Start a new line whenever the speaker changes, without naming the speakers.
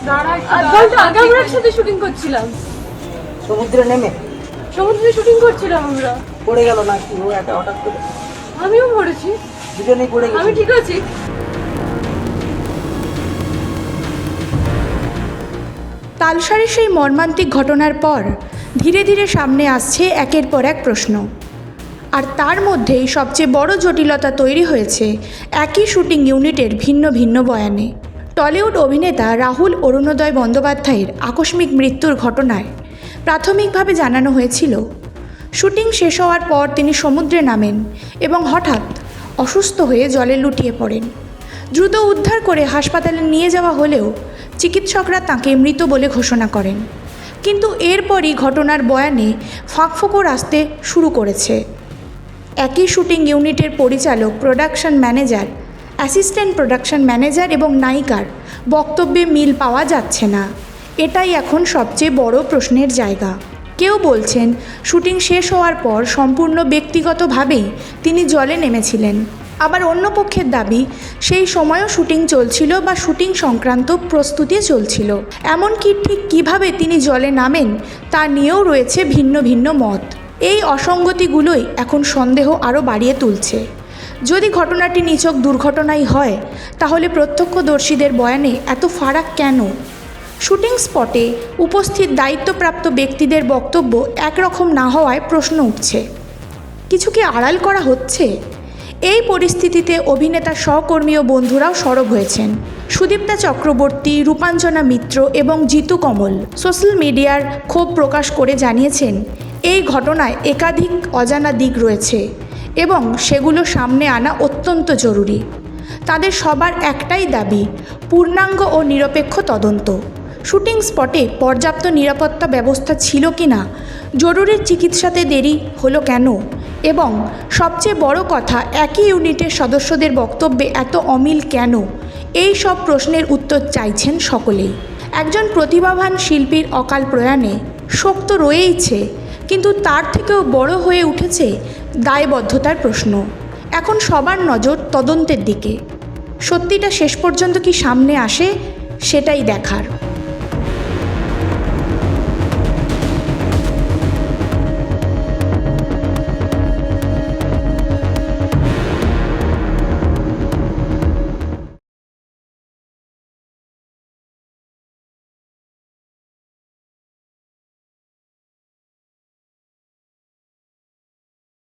আধ ঘন্টা আগে আমরা একসাথে শুটিং করছিলাম,
সমুদ্রে নেমে
সমুদ্রে শুটিং করছিলাম আমরা।
পড়ে গেল নাকি ও একটা হঠাৎ করে?
আমিও পড়েছি,
দুজনেই পড়ে গেছি।
আমি ঠিক আছি।
তালসারের সেই মর্মান্তিক ঘটনার পর ধীরে ধীরে সামনে আসছে একের পর এক প্রশ্ন, আর তার মধ্যেই সবচেয়ে বড় জটিলতা তৈরি হয়েছে একই শুটিং ইউনিটের ভিন্ন ভিন্ন বয়ানে। টলিউড অভিনেতা রাহুল অরুণোদয় বন্দ্যোপাধ্যায়ের আকস্মিক মৃত্যুর ঘটনায় প্রাথমিকভাবে জানানো হয়েছিল শুটিং শেষ হওয়ার পর তিনি সমুদ্রে নামেন এবং হঠাৎ অসুস্থ হয়ে জলে লুটিয়ে পড়েন। দ্রুত উদ্ধার করে হাসপাতালে নিয়ে যাওয়া হলেও চিকিৎসকরা তাঁকে মৃত বলে ঘোষণা করেন। কিন্তু এরপরই ঘটনার বয়ানে ফাঁকফোকর আসতে শুরু করেছে। একই শুটিং ইউনিটের পরিচালক, production manager, assistant production manager এবং নায়িকার বক্তব্যে মিল পাওয়া যাচ্ছে না। এটাই এখন সবচেয়ে বড় প্রশ্নের জায়গা। কেউ বলছেন শুটিং শেষ হওয়ার পর সম্পূর্ণ ব্যক্তিগতভাবেই তিনি জলে নেমেছিলেন, আবার অন্য পক্ষের দাবি সেই সময়ও শুটিং চলছিল বা শুটিং সংক্রান্ত প্রস্তুতি চলছিল। এমনকি ঠিক কীভাবে তিনি জলে নামেন তা নিয়েও রয়েছে ভিন্ন ভিন্ন মত। এই অসঙ্গতিগুলোই এখন সন্দেহ আরও বাড়িয়ে তুলছে। যদি ঘটনাটি নিছক দুর্ঘটনাই হয় তাহলে প্রত্যক্ষদর্শীদের বয়ানে এত ফারাক কেন? শুটিং স্পটে উপস্থিত দায়িত্বপ্রাপ্ত ব্যক্তিদের বক্তব্য একরকম না হওয়ায় প্রশ্ন উঠছে, কিছু কি আড়াল করা হচ্ছে? এই পরিস্থিতিতে অভিনেতার সহকর্মী ও বন্ধুরাও সরব হয়েছেন। সুদীপ্তা চক্রবর্তী, রূপাঞ্জনা মিত্র এবং জিতু কমল সোশ্যাল মিডিয়ার ক্ষোভ প্রকাশ করে জানিয়েছেন এই ঘটনায় একাধিক অজানা দিক রয়েছে এবং সেগুলো সামনে আনা অত্যন্ত জরুরি। তাদের সবার একটাই দাবি, পূর্ণাঙ্গ ও নিরপেক্ষ তদন্ত। শুটিং স্পটে পর্যাপ্ত নিরাপত্তা ব্যবস্থা ছিল কি না, জরুরি চিকিৎসাতে দেরি হলো কেন, এবং সবচেয়ে বড় কথা একই ইউনিটের সদস্যদের বক্তব্যে এত অমিল কেন, এই সব প্রশ্নের উত্তর চাইছেন সকলেই। একজন প্রতিভাবান শিল্পীর অকাল প্রয়াণে শোক তো রয়েইছে, কিন্তু তার থেকেও বড় হয়ে উঠেছে দায়বদ্ধতার প্রশ্ন। এখন সবার নজর তদন্তের দিকে। সত্যিটা শেষ পর্যন্ত কি সামনে আসে সেটাই দেখার।